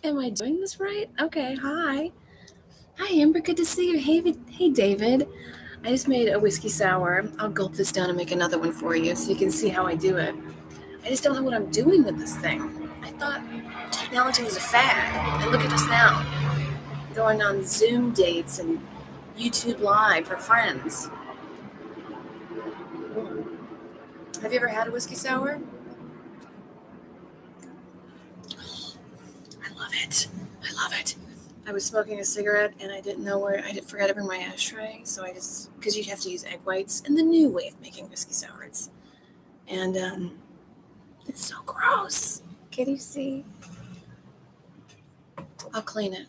Am I doing this right? Okay, hi. Hi, Amber. Good to see you. Hey, David. I just made a whiskey sour. I'll gulp this down and make another one for you so you can see how I do it. I just don't know what I'm doing with this thing. I thought technology was a fad, and look at us now, going on Zoom dates and YouTube Live for friends. Have you ever had a whiskey sour? I love it. I love it. I was smoking a cigarette and I didn't know where I forgot to bring my ashtray, so I just because you have to use egg whites and the new way of making whiskey sours, and it's so gross. Can you see? I'll clean it.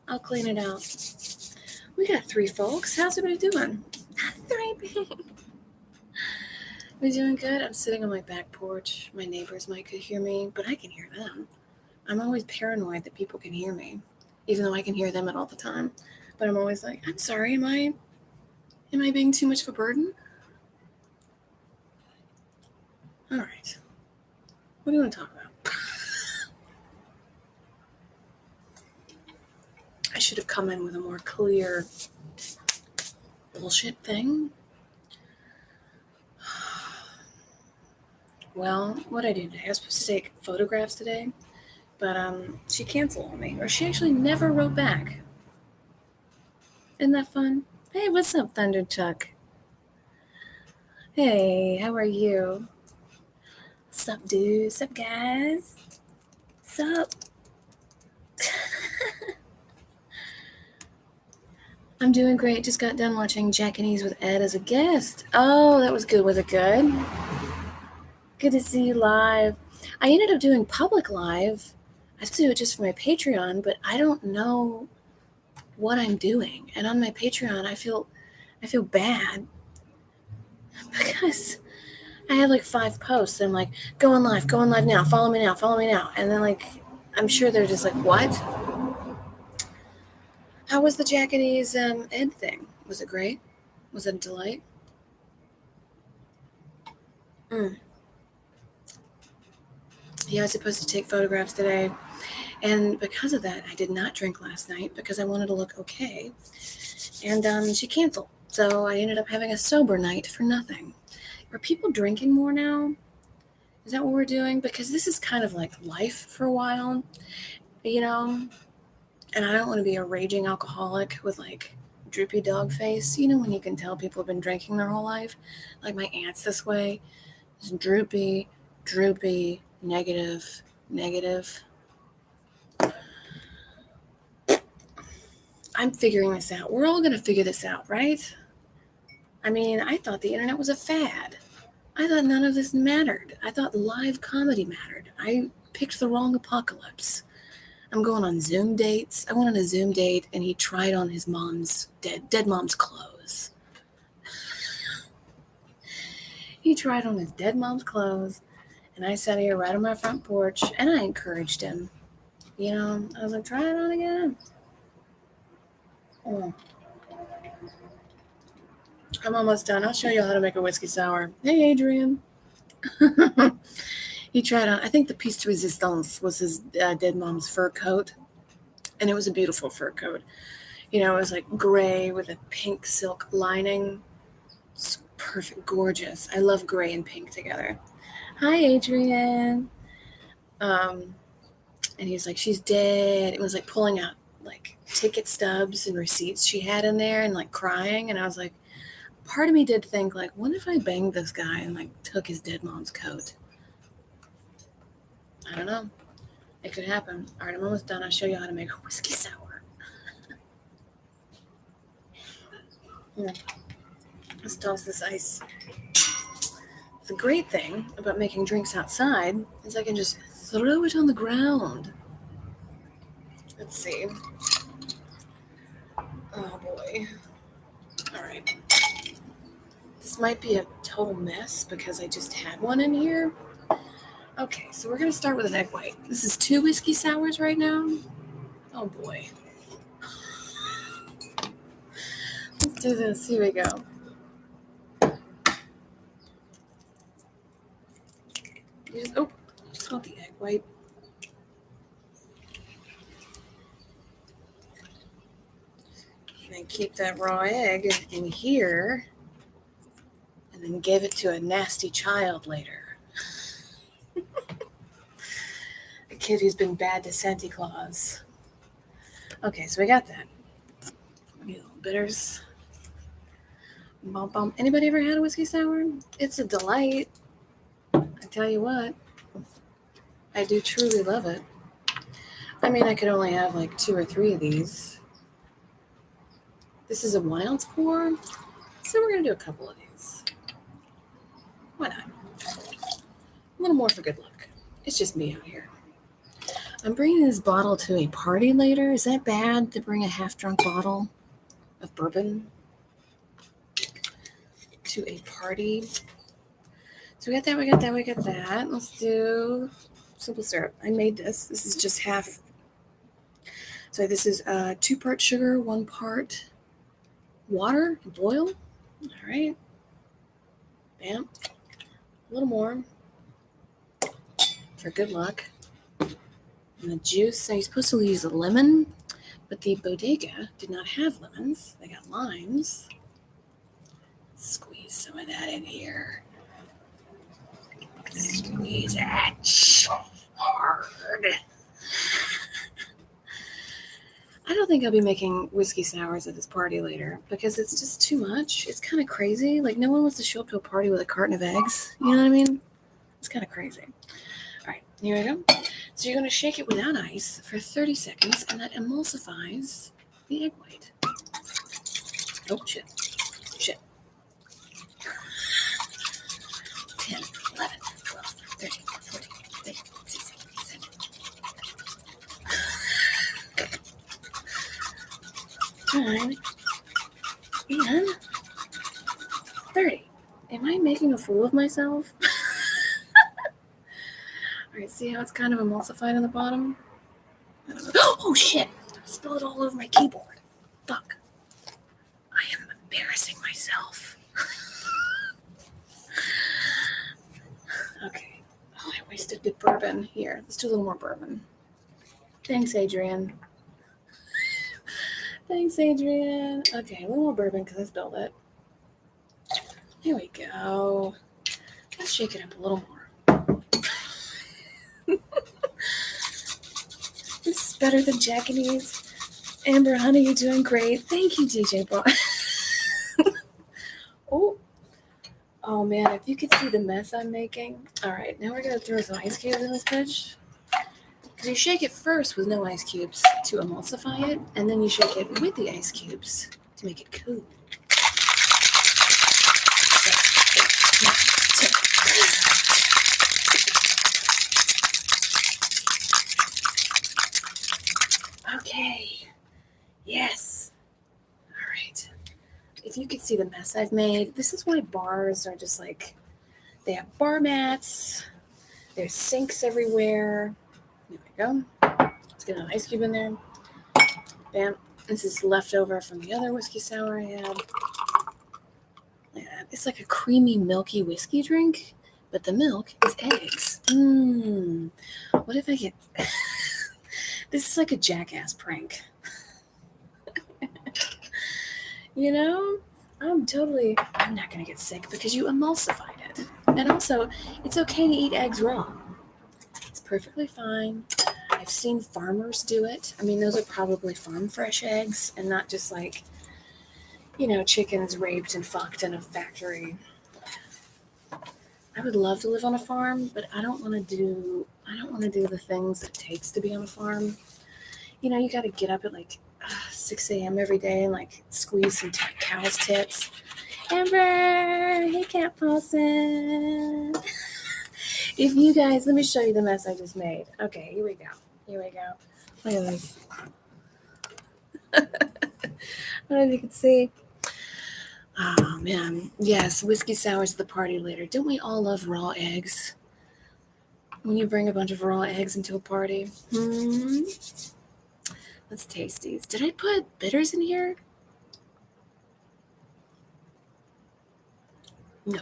I'll clean it out. We got 3 folks. How's everybody doing? 3. We doing good? I'm sitting on my back porch. My neighbors might could hear me, but I can hear them. I'm always paranoid that people can hear me, even though I can hear them at all the time. But I'm always like, I'm sorry, am I being too much of a burden? All right. What do you want to talk about? I should have come in with a more clear bullshit thing. Well, what I did today, I was supposed to take photographs today, but she canceled on me, or she actually never wrote back. Isn't that fun? Hey, what's up, Thunder Chuck? Hey, how are you? Sup, dude? Sup, guys? Sup? I'm doing great. Just got done watching Jackanese with Ed as a guest. Oh, that was good. Was it good? Good to see you live. I ended up doing public live. I have to do it just for my Patreon, but I don't know what I'm doing. And on my Patreon, I feel bad because I have like 5 posts. And I'm like, go on live now, follow me now, follow me now. And then like, I'm sure they're just like, what? How was the Jackanese Ed thing? Was it great? Was it a delight? Mm. Yeah, I was supposed to take photographs today. And because of that, I did not drink last night because I wanted to look okay. And she canceled. So I ended up having a sober night for nothing. Are people drinking more now? Is that what we're doing? Because this is kind of like life for a while, you know? And I don't want to be a raging alcoholic with like droopy dog face. You know, when you can tell people have been drinking their whole life? Like my aunt's this way. It's droopy, droopy, negative, negative. I'm figuring this out. We're all going to figure this out, right? I mean, I thought the internet was a fad. I thought none of this mattered. I thought live comedy mattered. I picked the wrong apocalypse. I'm going on Zoom dates. I went on a Zoom date and he tried on his mom's dead mom's clothes. He tried on his dead mom's clothes and I sat here right on my front porch and I encouraged him. You know, I was like, try it on again. Mm. I'm almost done. I'll show you how to make a whiskey sour. Hey, Adrian. He tried on, I think the piece de resistance was his dead mom's fur coat. And it was a beautiful fur coat. You know, it was like gray with a pink silk lining. It's perfect, gorgeous. I love gray and pink together. Hi, Adrian. Um, and he was like, she's dead. It was like pulling out like ticket stubs and receipts she had in there and like crying. And I was like, part of me did think like, what if I banged this guy and like took his dead mom's coat? I don't know. It could happen. All right, I'm almost done. I'll show you how to make a whiskey sour. Here, let's toss this ice. The great thing about making drinks outside is I can just throw it on the ground. Let's see. Oh boy. All right. This might be a total mess because I just had one in here. Okay, so we're going to start with an egg white. This is 2 whiskey sours right now. Oh boy. Let's do this. Here we go. You just want the egg white. And then keep that raw egg in here. And then give it to a nasty child later. A kid who's been bad to Santa Claus. Okay, so we got that. Little bitters. Bum, bum. Anybody ever had a whiskey sour? It's a delight. I tell you what. I do truly love it. I mean, I could only have like 2 or 3 of these. This is a 1 ounce pour, so we're going to do a couple of these. Why not? A little more for good luck. It's just me out here. I'm bringing this bottle to a party later. Is that bad to bring a half-drunk bottle of bourbon to a party? So we got that, we got that, we got that. Let's do simple syrup. I made this. This is just half. So this is 2 part sugar, 1 part water, boil. All right. Bam. A little more for good luck. And the juice. So you're supposed to use a lemon, but the bodega did not have lemons. They got limes. Squeeze some of that in here. Squeeze it hard. I don't think I'll be making whiskey sours at this party later because it's just too much. It's kind of crazy. Like, no one wants to show up to a party with a carton of eggs. You know what I mean? It's kind of crazy. All right, here we go. So you're going to shake it without ice for 30 seconds, and that emulsifies the egg white. Oh, shit. 10, 11, 12, 13, 14, 15, 16, 17. 9 and 30. Am I making a fool of myself? All right, see how it's kind of emulsified on the bottom? Oh, shit. I spilled it all over my keyboard. Fuck. I am embarrassing myself. Okay. Oh, I wasted good bourbon. Here, let's do a little more bourbon. Thanks, Adrian. Thanks, Adrian. Okay, a little more bourbon because I spilled it. Here we go. Let's shake it up a little more. This is better than Japanese. Amber, honey, you're doing great. Thank you, DJ Boy. Oh, man, if you could see the mess I'm making. All right, now we're going to throw some ice cubes in this bitch. Because you shake it first with no ice cubes to emulsify it, and then you shake it with the ice cubes to make it cool. Okay. Yes. All right. If you could see the mess I've made, this is why bars are just like, they have bar mats, there's sinks everywhere. There we go. Let's get an ice cube in there. Bam. This is leftover from the other whiskey sour I had. Look at that. It's like a creamy, milky whiskey drink, but the milk is eggs. What if I get... This is like a jackass prank. You know? I'm not going to get sick because you emulsified it. And also, it's okay to eat eggs raw. It's perfectly fine. I've seen farmers do it. I mean, those are probably farm fresh eggs and not just like, chickens raped and fucked in a factory. I would love to live on a farm, but I don't want to do the things it takes to be on a farm. You got to get up at like 6 a.m. every day and like squeeze some cow's tits. Amber, hey, Cat Paulson. If you guys, let me show you the mess I just made. Okay, here we go. Look at this. I don't know if you can see. Oh, man. Yes, whiskey sours at the party later. Don't we all love raw eggs? When you bring a bunch of raw eggs into a party. Let's taste these. Did I put bitters in here? No.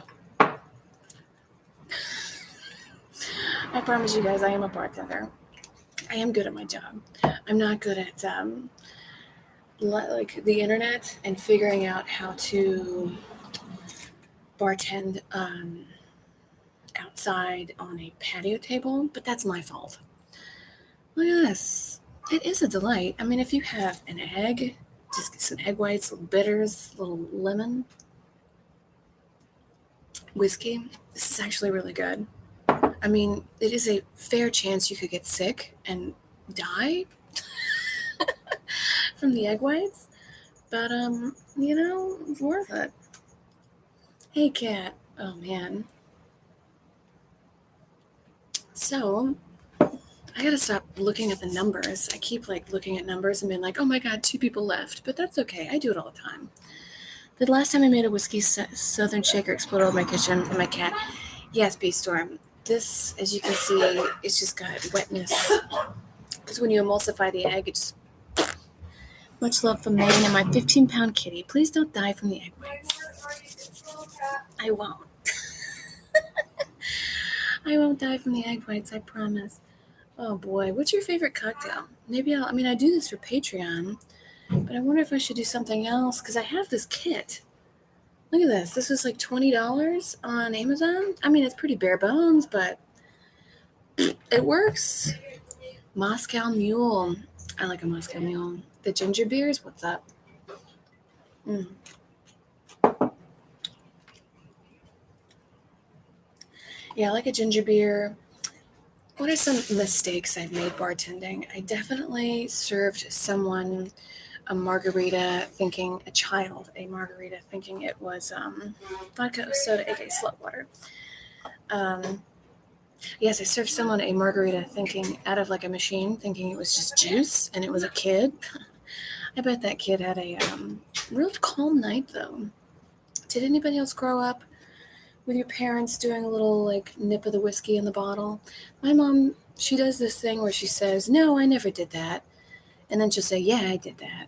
I promise you guys, I am a bartender. I am good at my job. I'm not good at like the internet and figuring out how to bartend outside on a patio table, but that's my fault. Look at this. It is a delight. I mean, if you have an egg, just get some egg whites, little bitters, little lemon, whiskey. This is actually really good. I mean, it is a fair chance you could get sick and die from the egg whites, but it's worth it. Hey, cat. Oh man. So I gotta stop looking at the numbers. I keep like looking at numbers and being like, oh my god, 2 people left. But that's okay. I do it all the time. The last time I made a whiskey southern shaker exploded over my kitchen and my cat. Yes, Bee Storm. This, as you can see, it's just got wetness. Because when you emulsify the egg, it just. Much love from Megan and my 15-pound kitty. Please don't die from the egg whites. I won't. I won't die from the egg whites, I promise. Oh boy, what's your favorite cocktail? Maybe I do this for Patreon, but I wonder if I should do something else because I have this kit. Look at this. This was like $20 on Amazon. I mean, it's pretty bare bones, but it works. Moscow Mule. I like a Moscow Mule. The ginger beers, what's up? Yeah, I like a ginger beer. What are some mistakes I've made bartending? I definitely served someone a margarita thinking it was vodka, soda, aka slut water. Yes, I served someone a margarita thinking out of like a machine, thinking it was just juice, and it was a kid. I bet that kid had a real calm night though. Did anybody else grow up with your parents doing a little like nip of the whiskey in the bottle? My mom, she does this thing where she says, "No, I never did that," and then she'll say, "Yeah, I did that."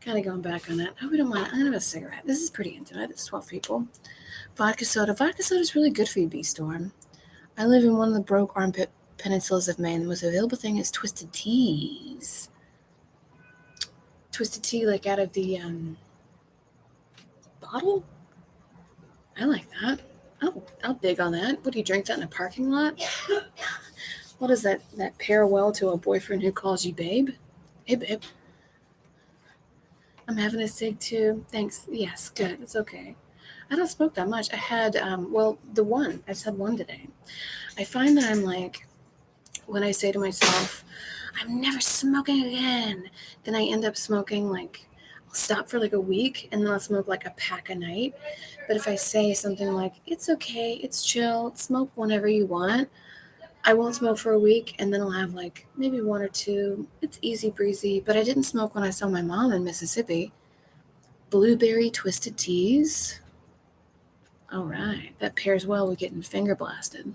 Kind of going back on it. I hope you don't mind. I'm gonna have a cigarette. This is pretty intimate. It's 12 people. Vodka soda. Vodka soda is really good for you, Bee Storm. I live in one of the broke armpit peninsulas of Maine. The most available thing is twisted teas. Twisted tea, like out of the bottle. I like that. I'll dig on that. What do you drink that in a parking lot? What is that? That pair well to a boyfriend who calls you babe? Hey, babe. I'm having a cig too. Thanks. Yes, good. It's okay. I don't smoke that much. I had, I just had one today. I find that I'm like, when I say to myself, I'm never smoking again, then I end up smoking like, I'll stop for like a week and then I'll smoke like a pack a night. But if I say something like, it's okay, it's chill, smoke whenever you want, I won't smoke for a week and then I'll have like maybe one or two. It's easy breezy, but I didn't smoke when I saw my mom in Mississippi. Blueberry twisted teas. All right, that pairs well with getting finger blasted.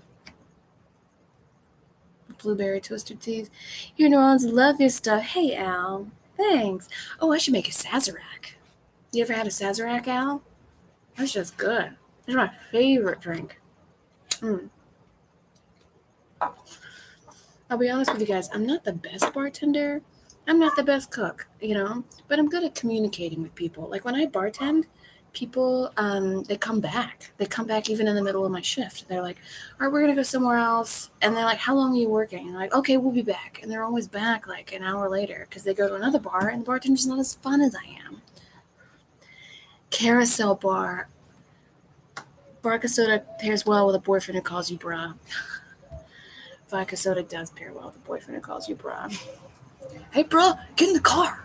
Blueberry twisted teas. You New Orleans love your stuff. Hey, Al. Thanks. Oh, I should make a Sazerac. You ever had a Sazerac, Al? That's just good. It's my favorite drink. I'll be honest with you guys. I'm not the best bartender. I'm not the best cook, but I'm good at communicating with people. Like when I bartend, people, they come back. They come back even in the middle of my shift. They're like, all right, we're going to go somewhere else. And they're like, how long are you working? And I'm like, okay, we'll be back. And they're always back like an hour later because they go to another bar and the bartender's not as fun as I am. Carousel bar. Vodka soda pairs well with a boyfriend who calls you bra. Vodka soda does pair well with a boyfriend who calls you bra. Hey, bro, get in the car.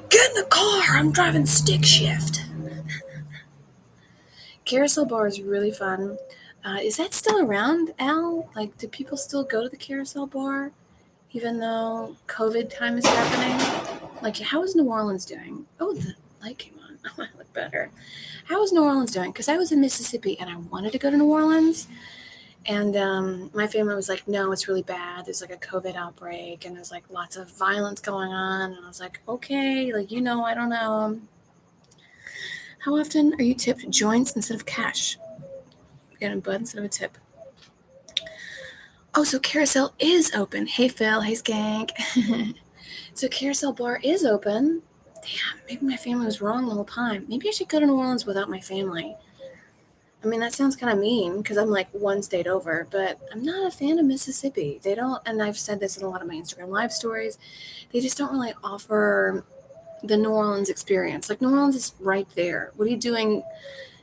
Get in the car. I'm driving stick shift. Carousel bar is really fun. Is that still around, Al? Like, do people still go to the carousel bar even though COVID time is happening? Like, how is New Orleans doing? Oh, the light came on. Oh, I look better. How is New Orleans doing? Because I was in Mississippi and I wanted to go to New Orleans. And my family was like, no, it's really bad. There's like a COVID outbreak and there's like lots of violence going on. And I was like, okay, like, I don't know. How often are you tipped joints instead of cash? Getting bud instead of a tip. Oh, so Carousel is open. Hey, Phil. Hey, Skank. So Carousel Bar is open. Damn, maybe my family was wrong the whole time. Maybe I should go to New Orleans without my family. I mean, that sounds kind of mean because I'm like one state over, but I'm not a fan of Mississippi. They don't, and I've said this in a lot of my Instagram live stories, they just don't really offer the New Orleans experience. Like, New Orleans is right there. What are you doing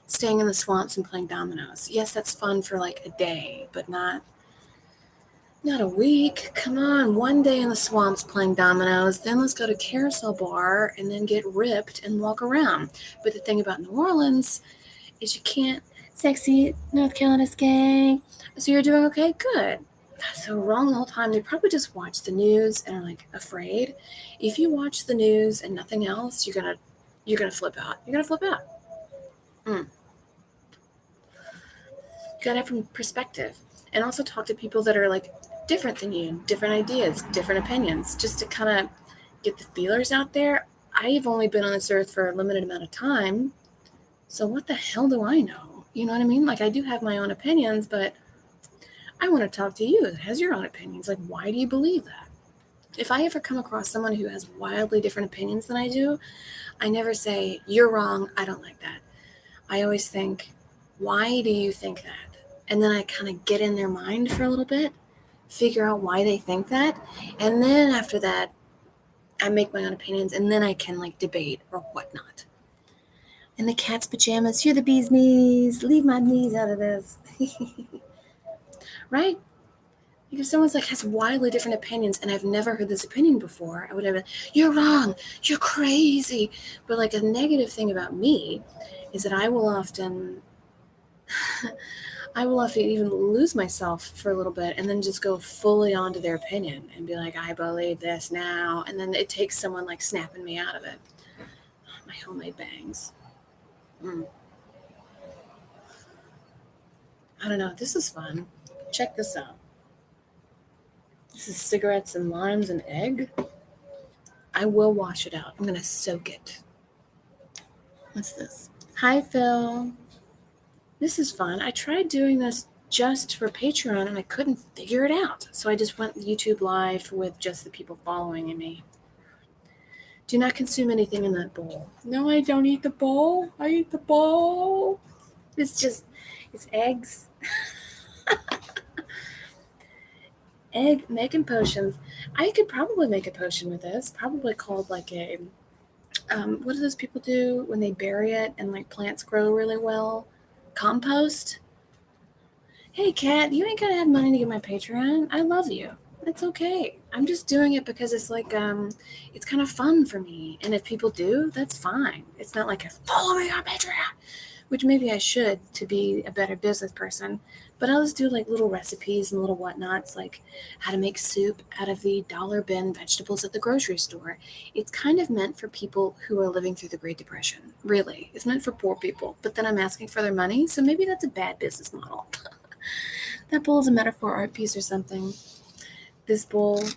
staying in the swamps and playing dominoes? Yes, that's fun for like a day, but not a week. Come on, one day in the swamps playing dominoes, then let's go to Carousel Bar and then get ripped and walk around. But the thing about New Orleans is you can't. Sexy North Carolina gang. So you're doing okay? Good. So wrong the whole time. They probably just watch the news and are like afraid. If you watch the news and nothing else, you're gonna flip out. You're gonna flip out. You gotta have from perspective, and also talk to people that are like different than you, different ideas, different opinions, just to kind of get the feelers out there. I've only been on this earth for a limited amount of time, so what the hell do I know? You know what I mean? Like, I do have my own opinions, but I want to talk to you that has your own opinions. Like, why do you believe that? If I ever come across someone who has wildly different opinions than I do, I never say, you're wrong, I don't like that. I always think, why do you think that? And then I kind of get in their mind for a little bit, figure out why they think that. And then after that, I make my own opinions, and then I can like debate or whatnot. And the cat's pajamas, you're the bee's knees, leave my knees out of this. Right? If someone's like has wildly different opinions and I've never heard this opinion before, I would have been, you're wrong, you're crazy. But like, a negative thing about me is that I will often even lose myself for a little bit and then just go fully onto their opinion and be like, I believe this now. And then it takes someone like snapping me out of it. My homemade bangs. I don't know. This is fun. Check this out. This is cigarettes and limes and egg. I will wash it out. I'm going to soak it. What's this? Hi, Phil. This is fun. I tried doing this just for Patreon and I couldn't figure it out. So I just went YouTube Live with just the people following me. Do not consume anything in that bowl. No, I don't eat the bowl. I eat the bowl. It's eggs. Egg making potions. I could probably make a potion with this. Probably called like a, what do those people do when they bury it and like plants grow really well? Compost. Hey, Kat, you ain't gotta have money to get my Patreon. I love you. It's okay. I'm just doing it because it's like, it's kind of fun for me. And if people do, that's fine. It's not like a follow me on Patreon, which maybe I should to be a better business person. But I'll just do like little recipes and little whatnots, like how to make soup out of the dollar bin vegetables at the grocery store. It's kind of meant for people who are living through the Great Depression. Really, it's meant for poor people. But then I'm asking for their money, so maybe that's a bad business model. That bowl is a metaphor art piece or something. This bowl. Here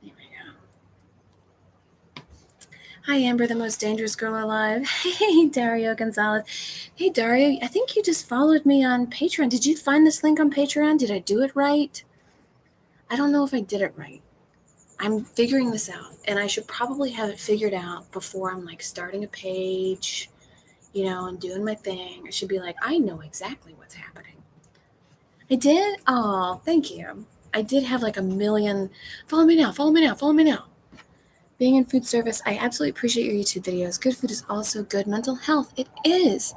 we go. Hi, Amber, the most dangerous girl alive. Hey, Dario Gonzalez. Hey, Dario, I think you just followed me on Patreon. Did you find this link on Patreon? Did I do it right? I don't know if I did it right. I'm figuring this out, and I should probably have it figured out before I'm like starting a page, and doing my thing. I should be like, I know exactly what's happening. I did? Oh, thank you. I did have like a million. Follow me now, follow me now, follow me now. Being in food service, I absolutely appreciate your YouTube videos. Good food is also good mental health. It is.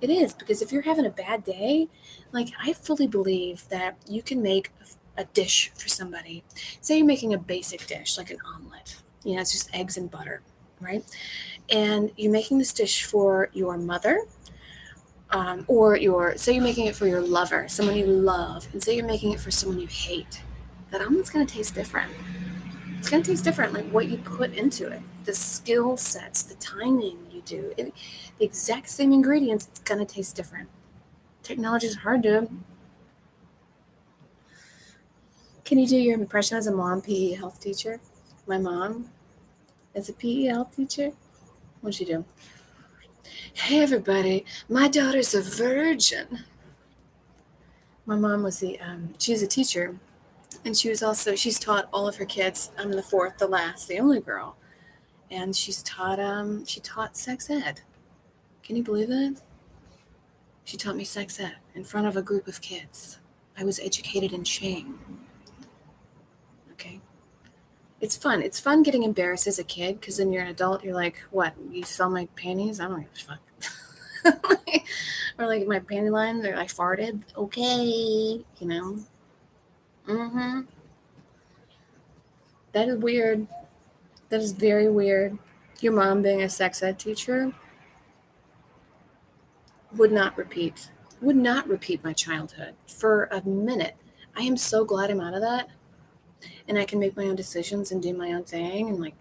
It is, because if you're having a bad day, like, I fully believe that you can make a dish for somebody. Say you're making a basic dish, like an omelet. It's just eggs and butter, right? And you're making this dish for your mother, say you're making it for your lover, someone you love, and say you're making it for someone you hate. That omelet's going to taste different. It's going to taste different, like what you put into it, the skill sets, the timing you do, the exact same ingredients, it's going to taste different. Technology is hard to. Can you do your impression as a mom PE health teacher? My mom is a PE health teacher. What'd she do? Hey, everybody, my daughter's a virgin. My mom was she's a teacher, and she's taught all of her kids. I'm the fourth, the last, the only girl, and she taught sex ed. Can you believe that? She taught me sex ed in front of a group of kids. I was educated in shame. Okay. It's fun. It's fun getting embarrassed as a kid, because when you're an adult, you're like, what? You saw my panties? I don't give a fuck. Or like my panty lines, or I farted. Okay. Mm-hmm. That is weird. That is very weird. Your mom being a sex ed teacher would not repeat. Would not repeat my childhood for a minute. I am so glad I'm out of that, and I can make my own decisions and do my own thing and like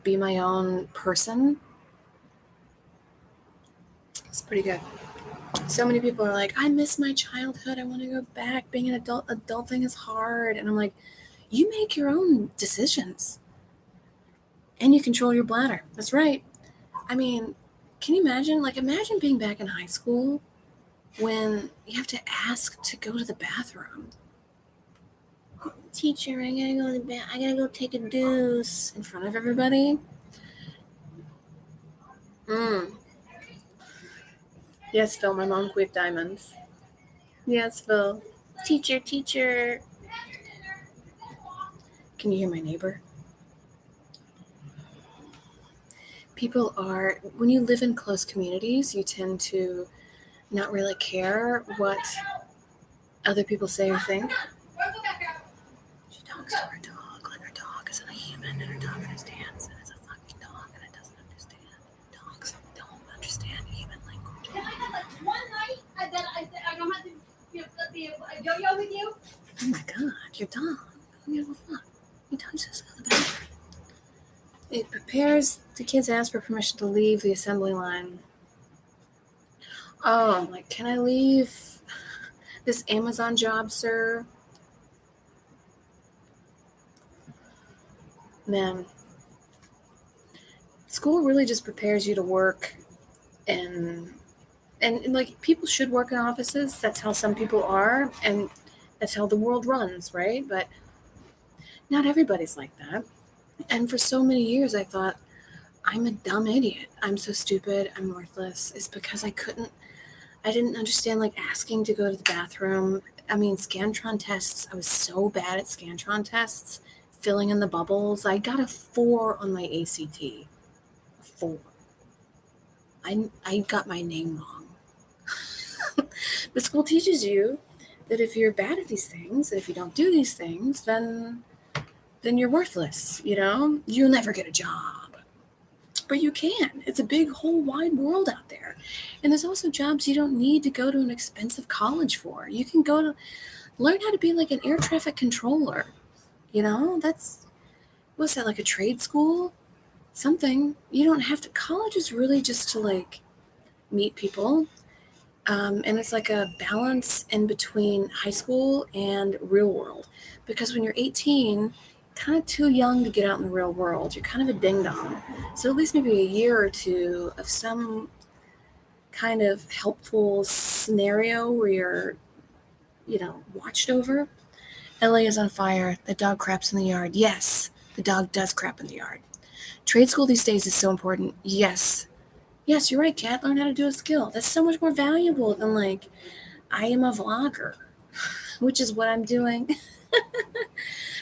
be my own person. It's pretty good. So many people are like, I miss my childhood. I want to go back. Being an adult, adulting is hard. And I'm like, you make your own decisions and you control your bladder. That's right. I mean, can you imagine? Like, imagine being back in high school when you have to ask to go to the bathroom. Teacher, I gotta go to the bathroom. I gotta go take a deuce in front of everybody. Yes, Phil, my mom queefed diamonds. Yes, Phil. Teacher, teacher. Can you hear my neighbor? People are, when you live in close communities, you tend to not really care what other people say or think. She talks to her dog like her dog isn't a human and her dog understands, and it's a fucking dog and it doesn't understand. Dogs don't understand human language. Can I have like one night that I don't have to be a yo-yo with you? Oh my god, your dog. I don't give a fuck. You touch this on the back. It prepares the kids ask for permission to leave the assembly line. Oh, I'm like, can I leave this Amazon job, sir? Man, school really just prepares you to work, and like people should work in offices. That's how some people are, and that's how the world runs, right? But not everybody's like that. And for so many years, I thought, I'm a dumb idiot. I'm so stupid. I'm worthless. It's because I didn't understand like asking to go to the bathroom. I mean, Scantron tests, I was so bad at Scantron tests, filling in the bubbles. I got a 4 on my ACT. A 4. I got my name wrong. The school teaches you that if you're bad at these things, that if you don't do these things, then you're worthless, You'll never get a job. But you can. It's a big, whole wide world out there. And there's also jobs you don't need to go to an expensive college for. You can go to learn how to be like an air traffic controller. What's that, like a trade school? Something. You don't have to. College is really just to like meet people. And it's like a balance in between high school and real world. Because when you're 18, kind of too young to get out in the real world. You're kind of a ding dong. So at least maybe a year or two of some kind of helpful scenario where you're, watched over. LA is on fire. The dog craps in the yard. Yes, the dog does crap in the yard. Trade school these days is so important. Yes. Yes, you're right, Kat. Learn how to do a skill. That's so much more valuable than like, I am a vlogger, which is what I'm doing.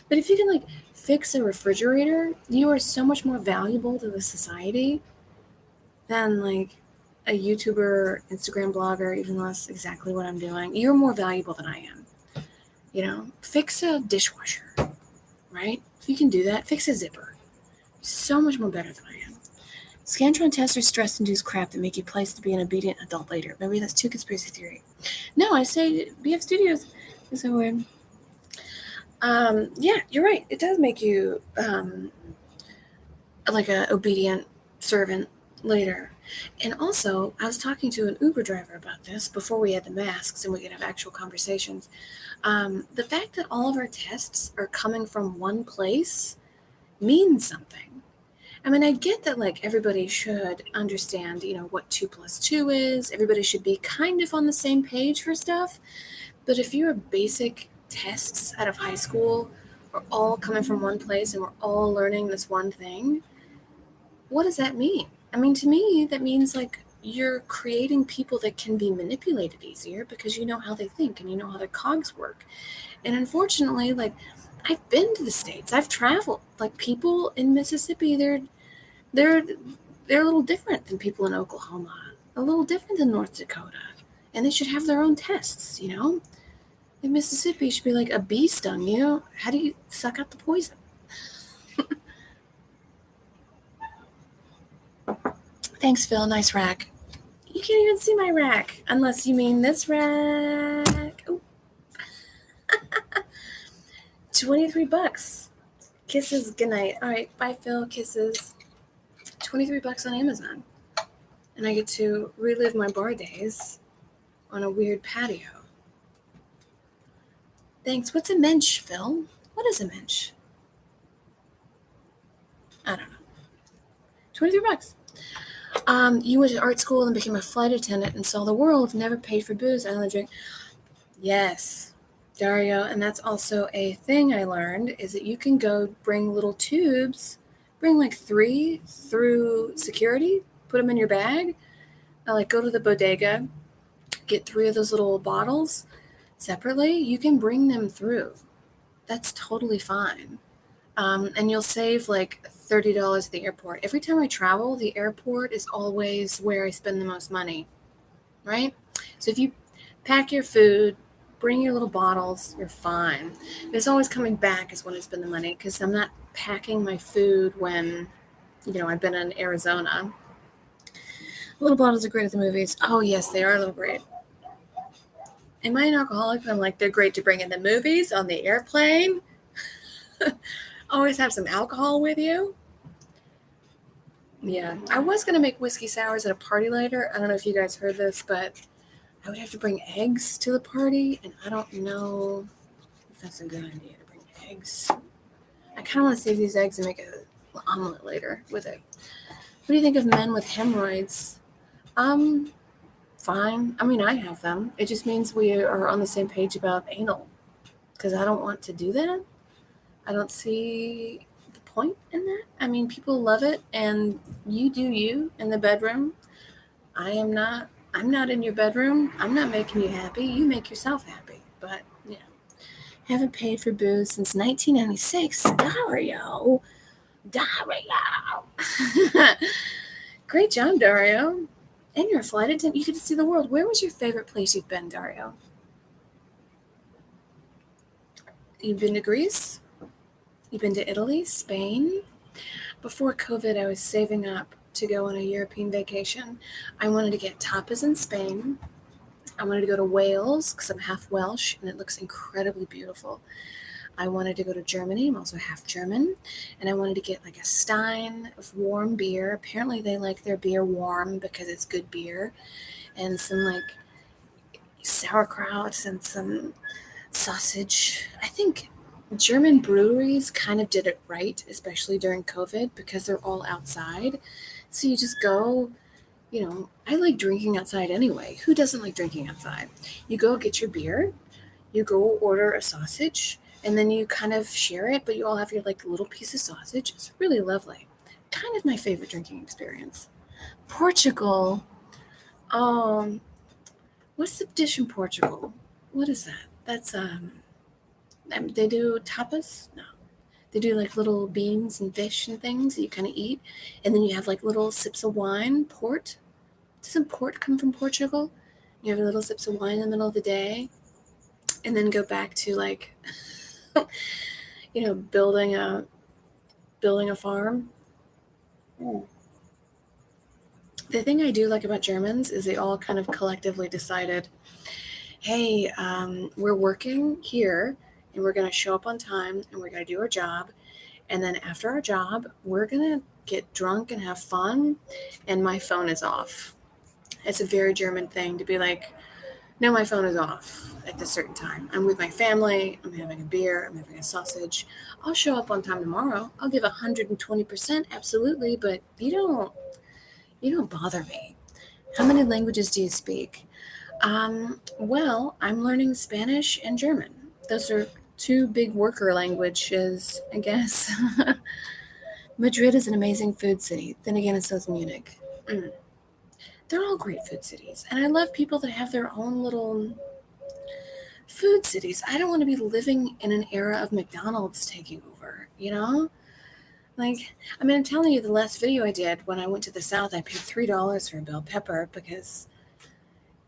But if you can like fix a refrigerator, you are so much more valuable to the society than like a YouTuber, Instagram blogger, even though that's exactly what I'm doing. You're more valuable than I am. Fix a dishwasher, right? If you can do that, fix a zipper. So much more better than I am. Scantron tests are stress-induced crap that make you place to be an obedient adult later. Maybe that's too conspiracy theory. No, I say BF Studios is so weird. Yeah, you're right. It does make you like an obedient servant later. And also, I was talking to an Uber driver about this before we had the masks and we could have actual conversations. The fact that all of our tests are coming from one place means something. I mean, I get that like everybody should understand, what 2 + 2 is. Everybody should be kind of on the same page for stuff. But if your basic tests out of high school are all coming from one place and we're all learning this one thing, what does that mean? I mean, to me, that means like you're creating people that can be manipulated easier because you know how they think and you know how their cogs work. And unfortunately, like I've been to the States, I've traveled. Like people in Mississippi, they're they're a little different than people in Oklahoma, a little different than North Dakota. And they should have their own tests, you know? In Mississippi should be like a bee stung you. How do you suck out the poison? Thanks, Phil. Nice rack. You can't even see my rack unless you mean this rack. Ooh. $23. Kisses. Good night. All right. Bye, Phil. Kisses. $23 on Amazon. And I get to relive my bar days on a weird patio. Thanks. What's a mensch, Phil? What is a mensch? I don't know. $23. You went to art school and became a flight attendant and saw the world, never paid for booze, I only drink. Yes, Dario, and that's also a thing I learned, is that you can go bring little tubes, bring like 3 through security, put them in your bag, like go to the bodega, get 3 of those little bottles separately, you can bring them through. That's totally fine. And you'll save like $30 at the airport. Every time I travel, the airport is always where I spend the most money, right? So if you pack your food, bring your little bottles, you're fine. It's always coming back is when I spend the money because I'm not packing my food when, I've been in Arizona. Little bottles are great at the movies. Oh, yes, they are a little great. Am I an alcoholic? I'm like, they're great to bring in the movies, on the airplane. Always have some alcohol with you. Yeah, I was going to make whiskey sours at a party later. I don't know if you guys heard this, but I would have to bring eggs to the party, and I don't know if that's a good idea to bring eggs. I kind of want to save these eggs and make an omelet later with it. What do you think of men with hemorrhoids? Fine. I mean, I have them. It just means we are on the same page about anal, because I don't want to do that. I don't see the point in that. I mean, people love it, and you do you in the bedroom. I'm not in your bedroom. I'm not making you happy. You make yourself happy. But, haven't paid for booze since 1996. Dario. Great job, Dario. And you're a flight attendant. You get to see the world. Where was your favorite place you've been, Dario? You've been to Greece? You've been to Italy, Spain? Before COVID, I was saving up to go on a European vacation. I wanted to get tapas in Spain. I wanted to go to Wales because I'm half Welsh and it looks incredibly beautiful. I wanted to go to Germany. I'm also half German. And I wanted to get like a stein of warm beer. Apparently they like their beer warm because it's good beer. And some like sauerkraut and some sausage. I think German breweries kind of did it right, especially during COVID because they're all outside. So you just go, I like drinking outside anyway. Who doesn't like drinking outside? You go get your beer, you go order a sausage, and then you kind of share it, but you all have your like little piece of sausage. It's really lovely. Kind of my favorite drinking experience. Portugal. What's the dish in Portugal? What is that? That's they do tapas? No. They do like little beans and fish and things that you kind of eat. And then you have like little sips of wine, port. Doesn't port come from Portugal? You have a little sips of wine in the middle of the day. And then go back to like, building a farm. The thing I do like about Germans is they all kind of collectively decided, hey, we're working here and we're going to show up on time and we're going to do our job. And then after our job, we're going to get drunk and have fun. And my phone is off. It's a very German thing to be like, no, my phone is off at this certain time. I'm with my family. I'm having a beer. I'm having a sausage. I'll show up on time tomorrow. I'll give 120%, absolutely. But you don't bother me. How many languages do you speak? Well, I'm learning Spanish and German. Those are two big worker languages, I guess. Madrid is an amazing food city. Then again, so is Munich. Mm. They're all great food cities. And I love people that have their own little food cities. I don't want to be living in an era of McDonald's taking over, you know? Like, I mean, I'm telling you, the last video I did when I went to the South, I paid $3 for a bell pepper because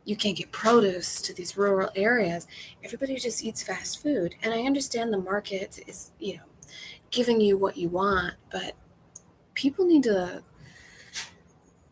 you can't get produce to these rural areas. Everybody just eats fast food. And I understand the market is, giving you what you want, but people need to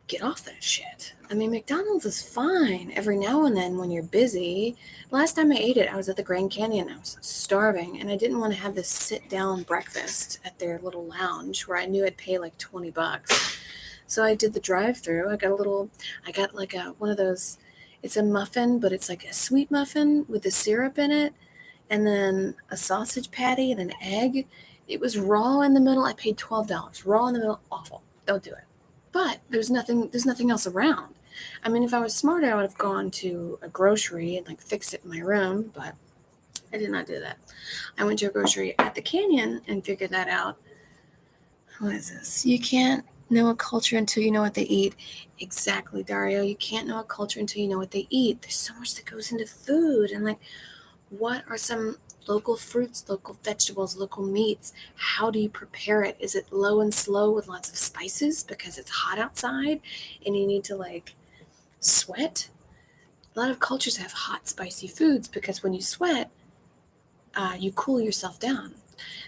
get off that shit. I mean, McDonald's is fine every now and then when you're busy. Last time I ate it, I was at the Grand Canyon. I was starving, and I didn't want to have this sit-down breakfast at their little lounge where I knew I'd pay like $20. So I did the drive-through. I got like one of those. It's a muffin, but it's like a sweet muffin with the syrup in it, and then a sausage patty and an egg. It was raw in the middle. I paid $12. Raw in the middle, awful. Don't do it. But there's nothing else around. I mean, if I was smarter, I would have gone to a grocery and like fix it in my room, but I did not do that. I went to a grocery at the canyon and figured that out. What is this? You can't know a culture until you know what they eat. Exactly, Dario. You can't know a culture until you know what they eat. There's so much that goes into food. And like, what are some local fruits, local vegetables, local meats? How do you prepare it? Is it low and slow with lots of spices because it's hot outside and you need to like sweat? A lot of cultures have hot, spicy foods because when you sweat, you cool yourself down.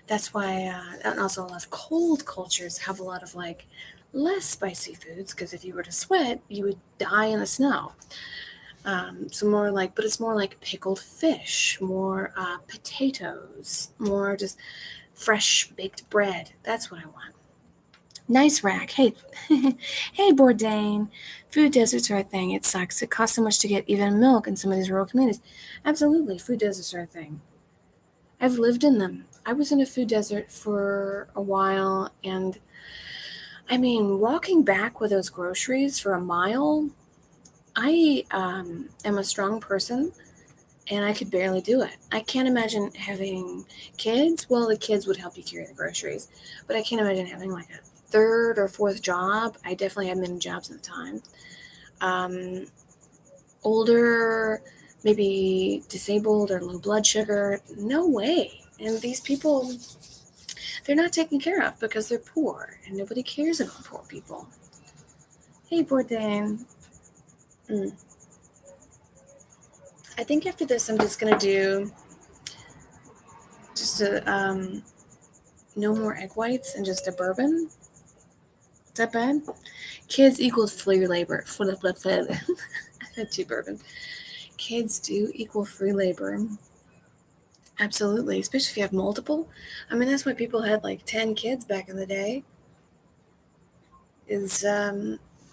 That's why, and also a lot of cold cultures have a lot of like less spicy foods because if you were to sweat, you would die in the snow. So more like, but it's more like pickled fish, more potatoes, more just fresh baked bread. That's what I want. Nice rack. Hey, hey, Bourdain. Food deserts are a thing. It sucks. It costs so much to get even milk in some of these rural communities. Absolutely, food deserts are a thing. I've lived in them. I was in a food desert for a while, and I mean, walking back with those groceries for a mile, I am a strong person, and I could barely do it. I can't imagine having kids. Well, the kids would help you carry the groceries, but I can't imagine having like a third or fourth job. I definitely had many jobs at the time. Um, Older, maybe disabled or low blood sugar. No way. And these people, they're not taken care of because they're poor, and nobody cares about poor people. Hey, Bourdain. Mm. I think after this, I'm just gonna do just a no more egg whites and just a bourbon. Is that bad? Kids equals free labor. I had two bourbon. Kids do equal free labor. Absolutely, especially if you have multiple. I mean, that's why people had like 10 kids back in the day. Is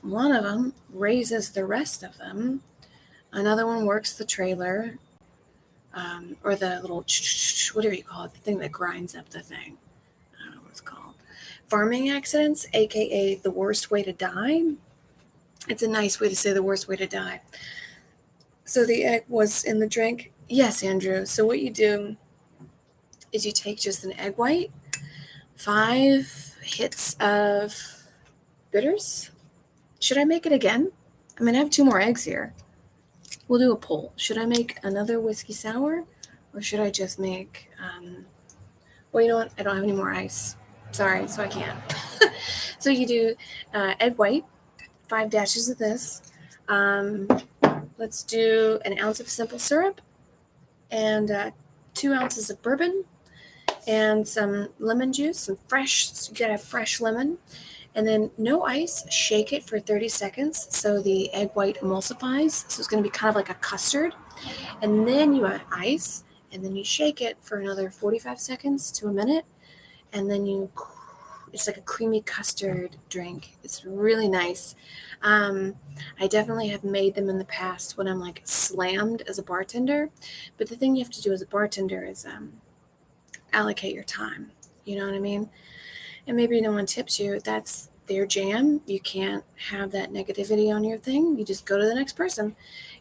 one of them raises the rest of them. Another one works the trailer, or the little whatever you call it, the thing that grinds up the thing. I don't know what it's called. Farming accidents, aka the worst way to die. It's a nice way to say the worst way to die. So the egg was in the drink. Yes, Andrew. So what you do is you take just an egg white, 5 hits of bitters. Should I make it again? I mean, I have 2 more eggs here. We'll do a poll. Should I make another whiskey sour, or should I just make? Well, you know what? I don't have any more ice. Sorry, so I can't. So you do egg white, 5 dashes of this. Let's do an ounce of simple syrup and 2 ounces of bourbon and some lemon juice, some fresh. You gotta have fresh lemon. And then no ice, shake it for 30 seconds so the egg white emulsifies. So it's going to be kind of like a custard. And then you add ice, and then you shake it for another 45 seconds to a minute. And then it's like a creamy custard drink. It's really nice. I definitely have made them in the past when I'm like slammed as a bartender. But the thing you have to do as a bartender is allocate your time. You know what I mean? And maybe no one tips you. That's their jam. You can't have that negativity on your thing. You just go to the next person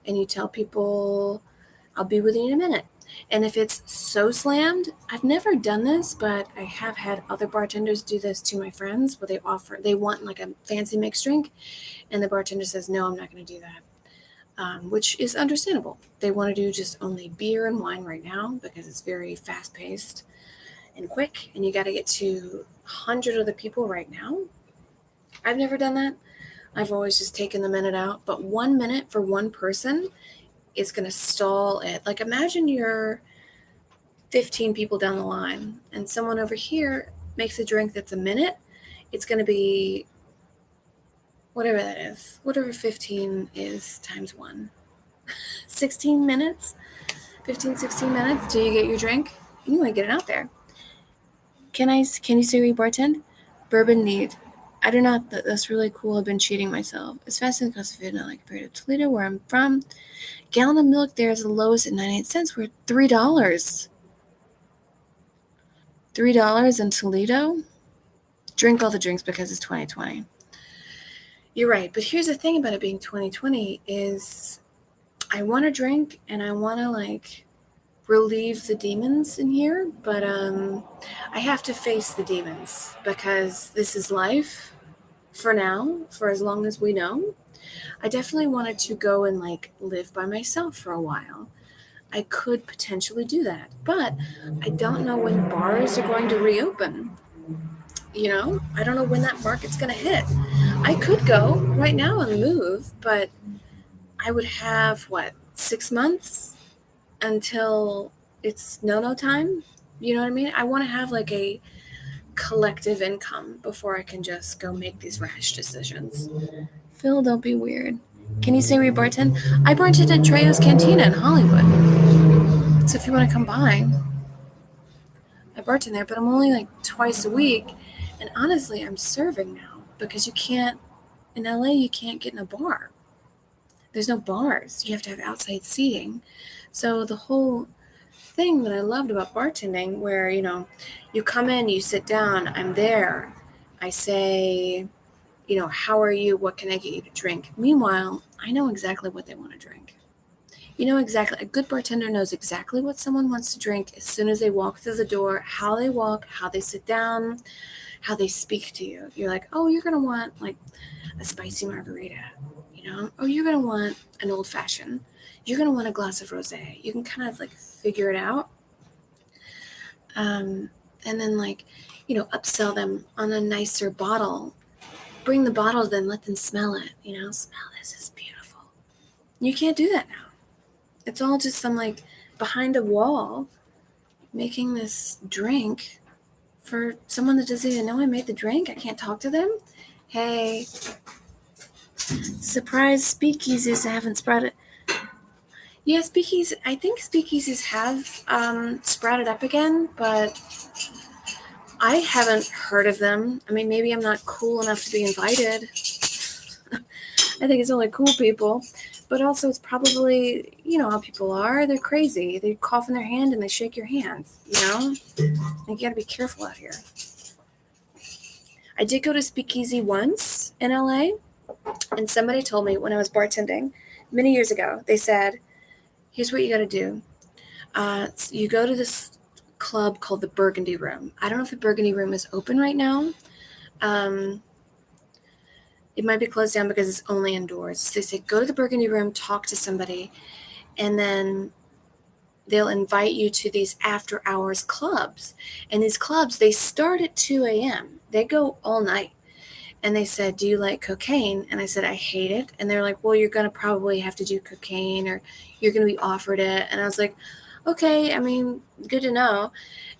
and you tell people, I'll be with you in a minute. And if it's so slammed, I've never done this, but I have had other bartenders do this to my friends where they want like a fancy mixed drink, and the bartender says, no, I'm not going to do that, which is understandable. They want to do just only beer and wine right now because it's very fast paced and quick, and you got to get to 100 other people right now. I've never done that. I've always just taken the minute out, but 1 minute for one person is going to stall it. Like imagine you're 15 people down the line and someone over here makes a drink that's a minute. It's going to be whatever that is, whatever 15 is times 1. 16 minutes, 15, 16 minutes till you get your drink. You want to get it out there. Can you say we bartend? Bourbon neat. I do not. That's really cool. I've been cheating myself. It's fascinating because of food, not like compared to Toledo, where I'm from. Gallon of milk there is the lowest at 98 cents. We're at $3. $3 in Toledo. Drink all the drinks because it's 2020. You're right, but here's the thing about it being 2020 is I want to drink and I want to like relieve the demons in here, but I have to face the demons because this is life for now, for as long as we know. I definitely wanted to go and like live by myself for a while. I could potentially do that, but I don't know when bars are going to reopen. I don't know when that market's going to hit. I could go right now and move, but I would have 6 months until it's no time. You know what I mean? I want to have like a collective income before I can just go make these rash decisions. Phil, don't be weird. Can you say we bartend? I bartend at Trejo's Cantina in Hollywood. So if you want to come by, I bartend there, but I'm only like twice a week. And honestly, I'm serving now because in LA, you can't get in a bar. There's no bars. You have to have outside seating. So the whole thing that I loved about bartending where, you come in, you sit down, I'm there. I say, how are you? What can I get you to drink? Meanwhile, I know exactly what they want to drink. A good bartender knows exactly what someone wants to drink as soon as they walk through the door, how they walk, how they sit down, how they speak to you. You're like, oh, you're going to want like a spicy margarita, or you're going to want an old fashioned. You're going to want a glass of rosé. You can kind of like figure it out. And then upsell them on a nicer bottle. Bring the bottle, then let them smell it. Smell this, is beautiful. You can't do that now. It's all just some like behind a wall making this drink for someone that doesn't even know I made the drink. I can't talk to them. Hey, surprise speakeasies haven't sprouted. Yeah, speakeasies. I think speakeasies have sprouted up again, but I haven't heard of them. I mean, maybe I'm not cool enough to be invited. I think it's only cool people. But also it's probably, how people are. They're crazy. They cough in their hand and they shake your hand, You got to be careful out here. I did go to Speakeasy once in LA, and somebody told me when I was bartending many years ago, they said, here's what you got to do. So you go to this club called the Burgundy Room. I don't know if the Burgundy Room is open right now. It might be closed down because it's only indoors. So they say, go to the Burgundy Room, talk to somebody, and then they'll invite you to these after hours clubs. And these clubs, they start at 2 a.m. They go all night. And they said, do you like cocaine? And I said, I hate it. And they're like, well, you're going to probably have to do cocaine or you're going to be offered it. And I was like, okay, I mean, good to know.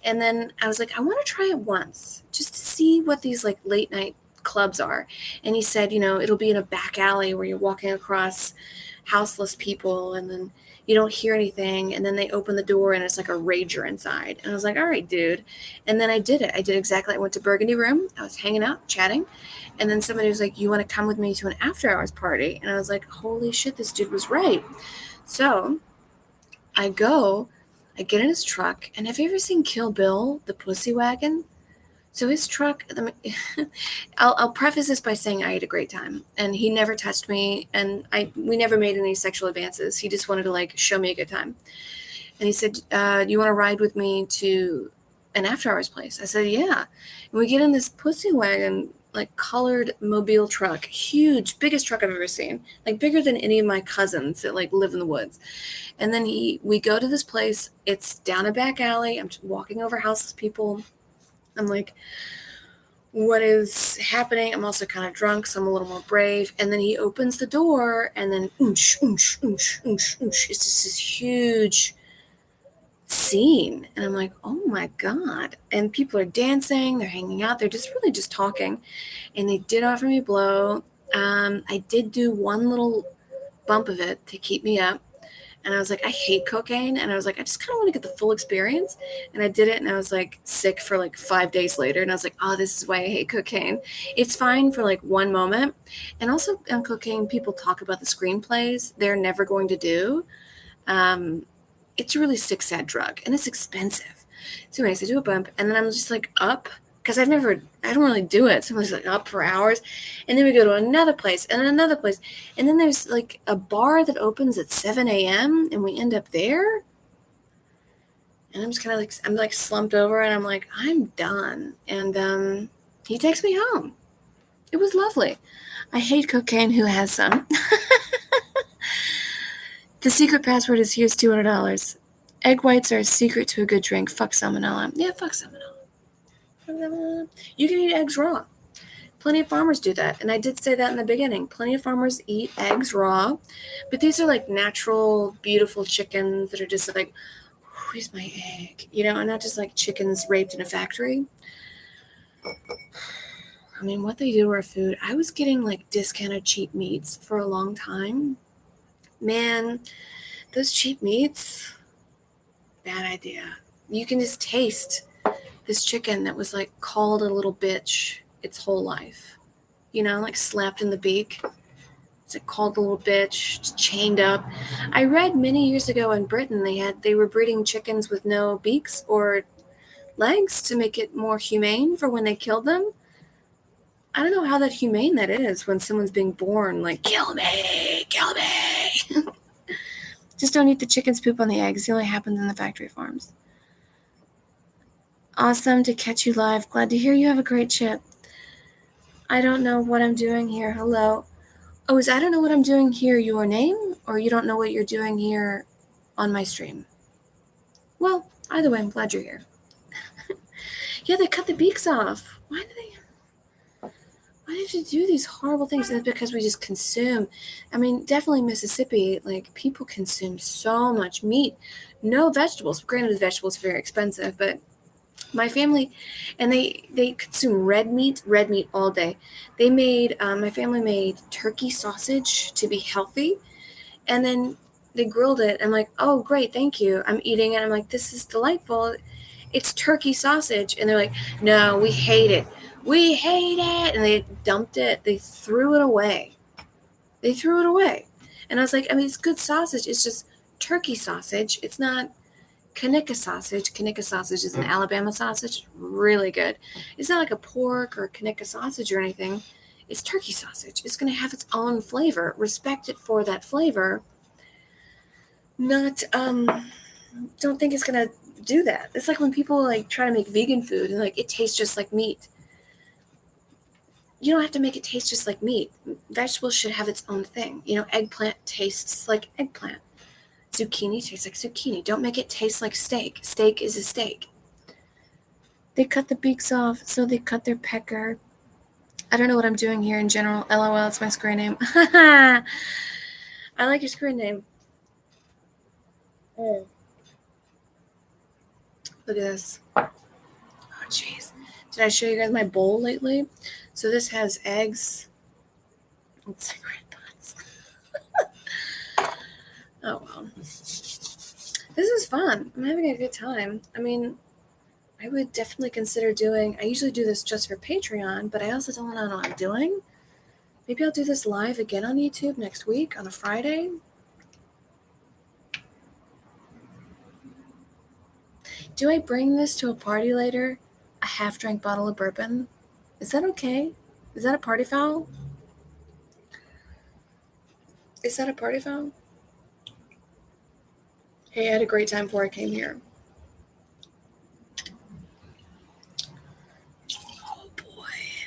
And then I was like, I want to try it once just to see what these like late night clubs are. And he said, it'll be in a back alley where you're walking across houseless people and then you don't hear anything. And then they open the door and it's like a rager inside. And I was like, all right, dude. And then I did it. I went to Burgundy Room. I was hanging out, chatting. And then somebody was like, you want to come with me to an after hours party? And I was like, holy shit, this dude was right. So I get in his truck. And have you ever seen Kill Bill, the Pussy Wagon? So his truck, I'll preface this by saying I had a great time, and he never touched me, and we never made any sexual advances. He just wanted to like show me a good time. And he said, do you want to ride with me to an after hours place? I said, yeah. And we get in this pussy wagon, like colored mobile truck, huge, biggest truck I've ever seen, like bigger than any of my cousins that like live in the woods. And then we go to this place. It's down a back alley. I'm walking over houses, people. I'm like, what is happening? I'm also kind of drunk, so I'm a little more brave. And then he opens the door, and then oonch, oonch, oonch, oonch, oonch. It's just this huge scene. And I'm like, oh my God. And people are dancing, they're hanging out, they're just really just talking. And they did offer me blow. I did do one little bump of it to keep me up. And I was like, I hate cocaine. And I was like, I just kind of want to get the full experience. And I did it. And I was like sick for like 5 days later. And I was like, oh, this is why I hate cocaine. It's fine for like one moment. And also on cocaine, people talk about the screenplays they're never going to do. It's a really sick, sad drug. And it's expensive. So anyways, I do a bump. And then I'm just like up. Because I don't really do it. So I'm just like up for hours. And then we go to another place and another place. And then there's like a bar that opens at 7 a.m. and we end up there. And I'm just kind of like, I'm like slumped over and I'm like, I'm done. And he takes me home. It was lovely. I hate cocaine. Who has some? The secret password is here's $200. Egg whites are a secret to a good drink. Fuck salmonella. Yeah, fuck salmonella. You can eat eggs raw. Plenty of farmers do that. And I did say that in the beginning. Plenty of farmers eat eggs raw. But these are like natural, beautiful chickens that are just like, where's my egg? You know, and not just like chickens raped in a factory. I mean, what they do to our food. I was getting like discounted cheap meats for a long time. Man, those cheap meats, bad idea. You can just taste this chicken that was like called a little bitch its whole life, you know, like slapped in the beak. It's like called a little bitch, chained up. I read many years ago in Britain they were breeding chickens with no beaks or legs to make it more humane for when they killed them. I don't know how that humane that is when someone's being born like kill me. Just don't eat the chicken's poop on the eggs. It only happens in the factory farms. Awesome to catch you live. Glad to hear you have a great chip. I don't know what I'm doing here. Hello. Oh, I don't know what I'm doing here your name? Or you don't know what you're doing here on my stream? Well, either way, I'm glad you're here. Yeah, they cut the beaks off. Why do they have to do these horrible things? Is it because we just consume? I mean, definitely Mississippi, like people consume so much meat. No vegetables. Granted, the vegetables are very expensive, but my family, and they consume red meat all day. They made my family made turkey sausage to be healthy, and then they grilled it. I'm like, oh great, thank you. I'm eating it. I'm like, this is delightful. It's turkey sausage, and they're like, no, we hate it. We hate it, and they dumped it. They threw it away. And I was like, I mean, it's good sausage. It's just turkey sausage. It's not Kanika sausage. Kanika sausage is an Alabama sausage. Really good. It's not like a pork or Kanika sausage or anything. It's turkey sausage. It's going to have its own flavor. Respect it for that flavor. Not, don't think it's going to do that. It's like when people like try to make vegan food and like it tastes just like meat. You don't have to make it taste just like meat. Vegetables should have its own thing. You know, eggplant tastes like eggplant. Zucchini tastes like zucchini. Don't make it taste like steak. Steak is a steak. They cut the beaks off, so they cut their pecker. I don't know what I'm doing here in general. LOL, it's my screen name. I like your screen name. Look at this. Oh, jeez. Did I show you guys my bowl lately? So this has eggs and cigarette butts. Oh, well. This is fun. I'm having a good time. I mean, I would definitely consider I usually do this just for Patreon, but I also don't know what I'm doing. Maybe I'll do this live again on YouTube next week on a Friday. Do I bring this to a party later? a half-drink bottle of bourbon. Is that okay? Is that a party foul? Is that a party foul? Hey, I had a great time before I came here. Oh boy.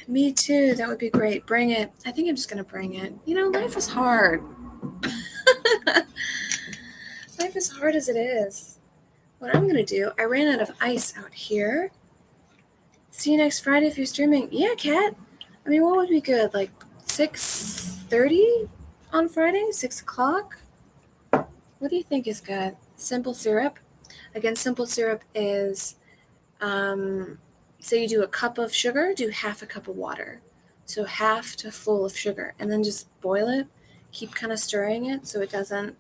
Me too. That would be great. Bring it. I think I'm just going to bring it. Life is hard. Life is hard as it is. What I'm going to do, I ran out of ice out here. See you next Friday if you're streaming. Yeah, Kat. I mean, what would be good? Like 6:30 on Friday? 6 o'clock? What do you think is good? Simple syrup. Again, simple syrup is, say you do a cup of sugar, do half a cup of water. So half to full of sugar. And then just boil it. Keep kind of stirring it so it doesn't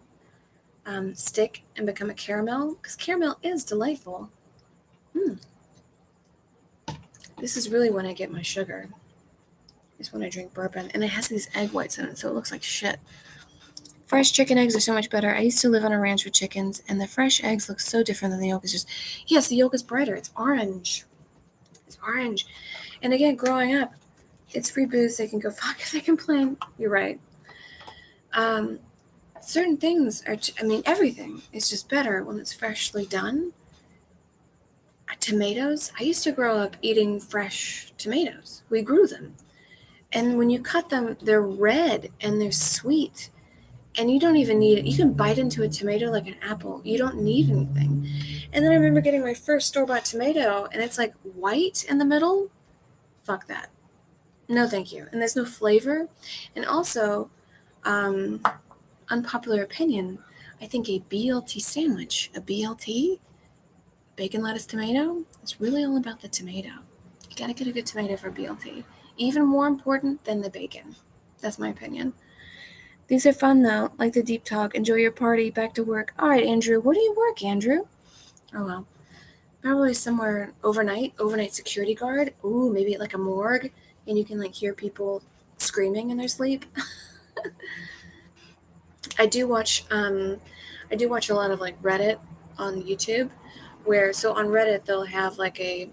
stick and become a caramel. Because caramel is delightful. This is really when I get my sugar. Is when I drink bourbon. And it has these egg whites in it, so it looks like shit. Fresh chicken eggs are so much better. I used to live on a ranch with chickens, and the fresh eggs look so different than the yolk. Is just, yes, the yolk is brighter. It's orange. It's orange. And again, growing up, it's free booze. They can go fuck if they complain. You're right. Certain things are, everything is just better when it's freshly done. Tomatoes. I used to grow up eating fresh tomatoes. We grew them. And when you cut them, they're red and they're sweet. And you don't even need it. You can bite into a tomato like an apple. You don't need anything. And then I remember getting my first store-bought tomato, and it's like white in the middle. Fuck that. No, thank you. And there's no flavor. And also, unpopular opinion, I think a BLT sandwich, a BLT, bacon, lettuce, tomato, it's really all about the tomato. You gotta get a good tomato for BLT. Even more important than the bacon. That's my opinion. These are fun, though, like the deep talk. Enjoy your party. Back to work. All right, Andrew. Where do you work, Andrew? Oh, well. Probably somewhere overnight security guard. Ooh, maybe at like a morgue, and you can like hear people screaming in their sleep. I do watch a lot of like Reddit on YouTube, so on Reddit they'll have like a,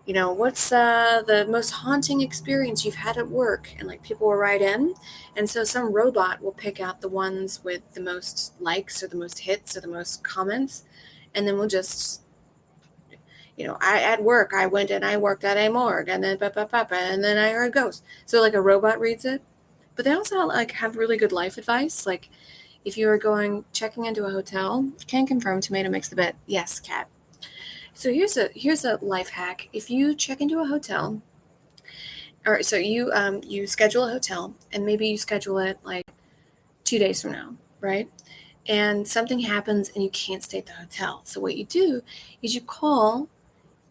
what's the most haunting experience you've had at work? And like people will write in. And so some robot will pick out the ones with the most likes or the most hits or the most comments. And then we'll just, at work, I went and I worked at a morgue and then, and then I heard ghosts. So like a robot reads it. But they also like have really good life advice. Like if you are checking into a hotel, can confirm tomato makes the bed. Yes, Kat. So here's a life hack. If you check into a hotel, or so you schedule a hotel, and maybe you schedule it like 2 days from now, right? And something happens and you can't stay at the hotel. So what you do is you call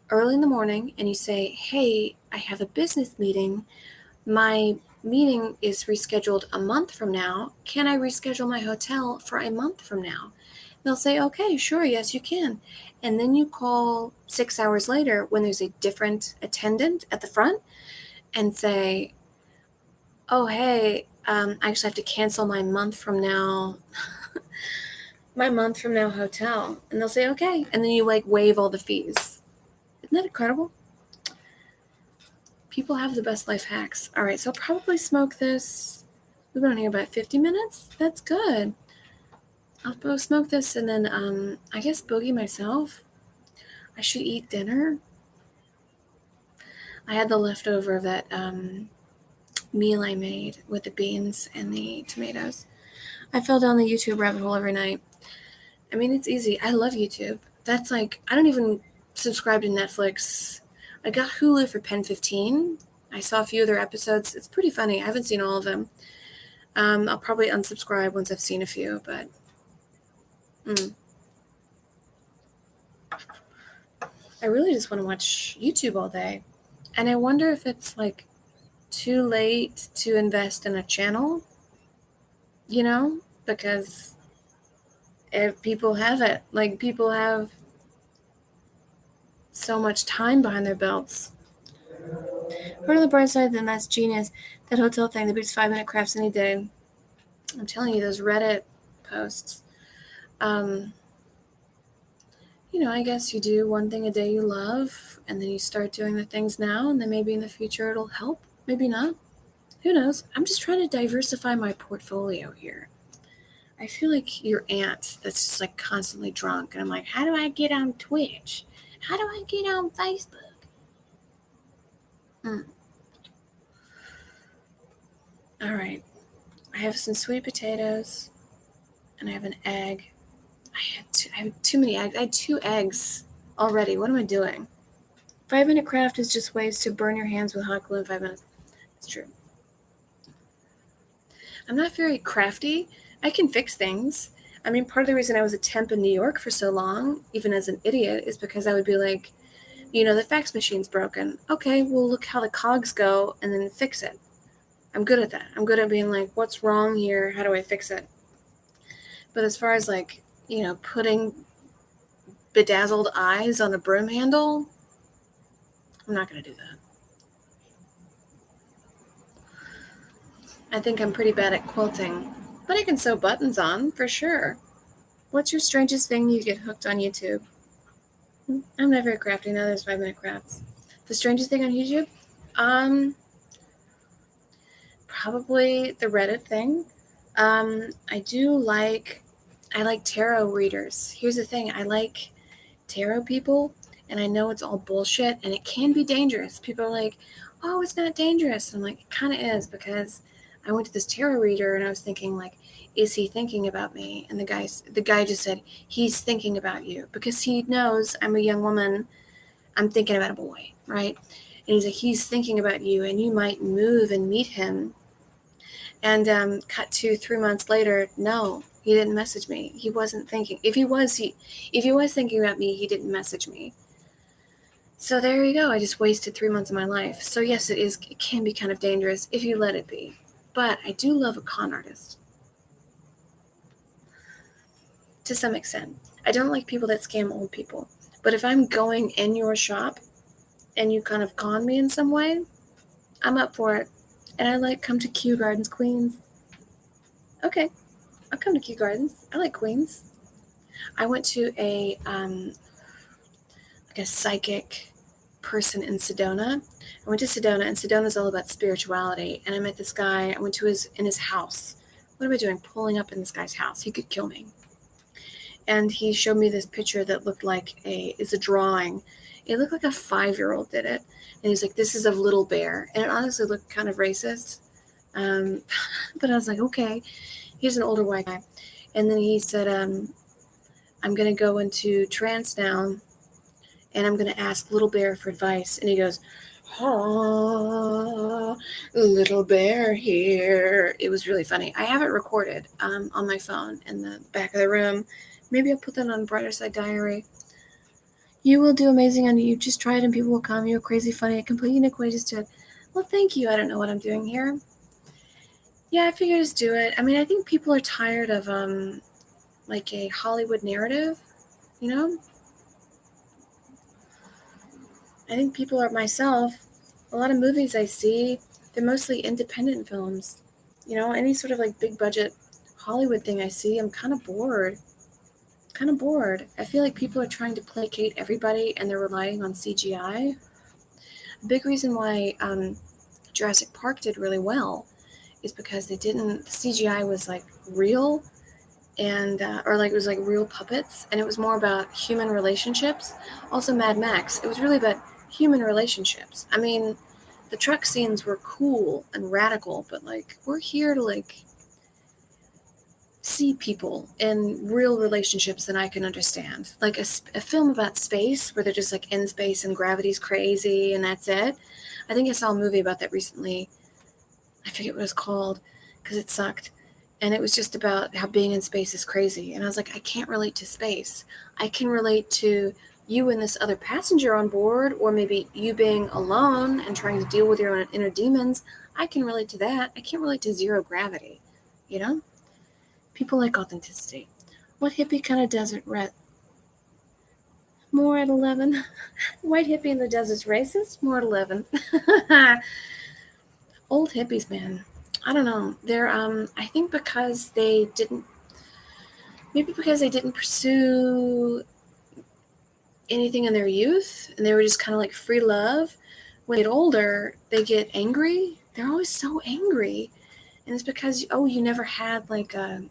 early in the morning and you say, "Hey, I have a business meeting. My meeting is rescheduled a month from now. Can I reschedule my hotel for a month from now?" They'll say, "Okay, sure, yes, you can." And then you call 6 hours later when there's a different attendant at the front and say, "Oh, hey, I actually have to cancel my month from now, hotel." And they'll say, "Okay." And then you like waive all the fees. Isn't that incredible? People have the best life hacks. All right, so I'll probably smoke this. We've been on here about 50 minutes. That's good. I'll both smoke this and then I guess boogie myself. I should eat dinner. I had the leftover of that meal I made with the beans and the tomatoes. I fell down the YouTube rabbit hole every night. I mean, it's easy. I love YouTube. That's like, I don't even subscribe to Netflix. I got Hulu for Pen 15. I saw a few of their episodes. It's pretty funny. I haven't seen all of them. I'll probably unsubscribe once I've seen a few, but I really just want to watch YouTube all day. And I wonder if it's like too late to invest in a channel, because if people have it, like people have so much time behind their belts. Part of the bright side, then that's genius. That hotel thing that beats 5-minute crafts any day. I'm telling you, those Reddit posts. I guess you do one thing a day you love, and then you start doing the things now, and then maybe in the future it'll help. Maybe not. Who knows? I'm just trying to diversify my portfolio here. I feel like your aunt that's just like constantly drunk, and I'm like, how do I get on Twitch? How do I get on Facebook? All right. I have some sweet potatoes, and I have an egg. I have too many eggs. I had 2 eggs already. What am I doing? 5-minute craft is just ways to burn your hands with hot glue in 5 minutes. It's true. I'm not very crafty. I can fix things. I mean, part of the reason I was a temp in New York for so long, even as an idiot, is because I would be like, the fax machine's broken. Okay, well, look how the cogs go and then fix it. I'm good at that. I'm good at being like, what's wrong here? How do I fix it? But as far as like, putting bedazzled eyes on a broom handle, I'm not going to do that. I think I'm pretty bad at quilting, but I can sew buttons on for sure. What's your strangest thing you get hooked on YouTube? I'm not very crafty. Now there's 5-minute crafts. The strangest thing on YouTube? Probably the Reddit thing. I like tarot readers. Here's the thing. I like tarot people, and I know it's all bullshit, and it can be dangerous. People are like, oh, it's not dangerous. And I'm like, it kind of is, because I went to this tarot reader, and I was thinking, like, is he thinking about me? And the guy just said, he's thinking about you, because he knows I'm a young woman. I'm thinking about a boy, right? And he's like, he's thinking about you, and you might move and meet him. And cut to 3 months later, no, he didn't message me. He wasn't thinking. If he was thinking about me, he didn't message me. So there you go. I just wasted 3 months of my life. So yes, it can be kind of dangerous if you let it be. But I do love a con artist. To some extent. I don't like people that scam old people. But if I'm going in your shop and you kind of con me in some way, I'm up for it. And I like come to Kew Gardens, Queens. Okay, I'll come to Kew Gardens. I like Queens. I went to a psychic person in Sedona. I went to Sedona, and Sedona's all about spirituality. And I met this guy. I went to his house. What am I doing? Pulling up in this guy's house. He could kill me. And he showed me this picture that looked like it's a drawing. It looked like a 5-year-old did it. And he's like, this is of Little Bear. And it honestly looked kind of racist. But I was like, okay. He's an older white guy. And then he said, I'm going to go into trance now, and I'm going to ask Little Bear for advice. And he goes, oh, Little Bear here. It was really funny. I have it recorded on my phone in the back of the room. Maybe I'll put that on Brighter Side Diary. You will do amazing on you. Just try it and people will come. You're crazy funny. A complete unique way just to, well, thank you. I don't know what I'm doing here. Yeah, I figured just do it. I mean, I think people are tired of like a Hollywood narrative, I think people are myself. A lot of movies I see, they're mostly independent films. Any sort of like big budget Hollywood thing I see, I'm kind of bored. I feel like people are trying to placate everybody and they're relying on CGI. A big reason why Jurassic Park did really well is because the CGI was like real and or like it was like real puppets, and it was more about human relationships. Also Mad Max, it was really about human relationships. I mean, the truck scenes were cool and radical, but like we're here to like see people in real relationships that I can understand. Like a film about space where they're just like in space and gravity's crazy and that's it. I think I saw a movie about that recently. I forget what it was called because it sucked. And it was just about how being in space is crazy. And I was like, I can't relate to space. I can relate to you and this other passenger on board, or maybe you being alone and trying to deal with your own inner demons. I can relate to that. I can't relate to zero gravity, People like authenticity. What hippie kind of desert rat? More at 11. White hippie in the desert's racist? More at 11. Old hippies, man. I don't know. They're I think because they didn't pursue anything in their youth, and they were just kind of like free love. When they get older, they get angry. They're always so angry. And it's because, you never had like a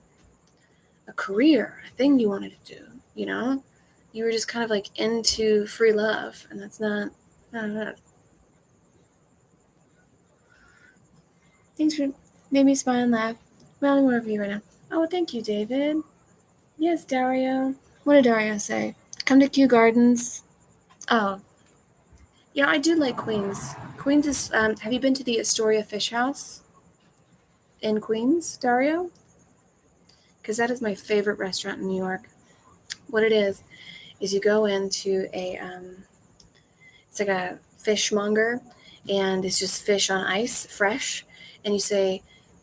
career, a thing you wanted to do, you know? You were just kind of like into free love, and that's not. Thanks for made me smile and laugh. Smiling more of you right now. Oh, thank you, David. Yes, Dario. What did Dario say? Come to Kew Gardens. Oh, yeah, I do like Queens. Queens is. Have you been to the Astoria Fish House in Queens, Dario? Because that is my favorite restaurant in New York. What it is you go into it's like a fishmonger, and it's just fish on ice, fresh, and you say,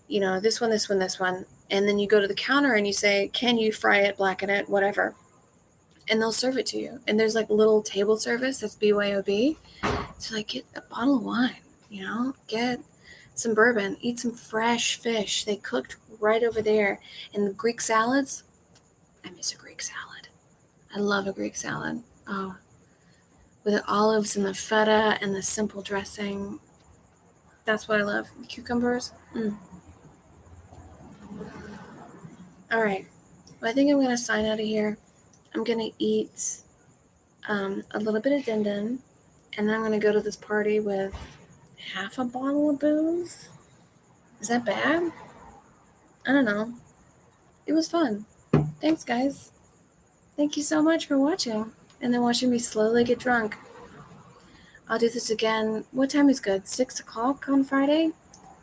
this one, this one, this one, and then you go to the counter and you say, can you fry it, blacken it, whatever, and they'll serve it to you. And there's like little table service that's BYOB. So like, get a bottle of wine, get some bourbon, eat some fresh fish they cooked right over there. And the Greek salads, I miss a Greek salad. I love a Greek salad. Oh, with the olives and the feta and the simple dressing. That's what I love. Cucumbers. All right. Well, I think I'm going to sign out of here. I'm going to eat a little bit of din din, and then I'm going to go to this party with half a bottle of booze. Is that bad? I don't know. It was fun. Thanks, guys. Thank you so much for watching, and then watching me slowly get drunk. I'll do this again. What time is good? 6 o'clock on Friday?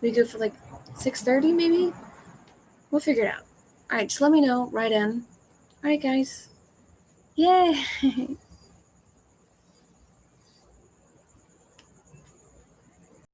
We go for like 6:30 maybe? We'll figure it out. All right, just let me know. Write in. All right, guys. Yay!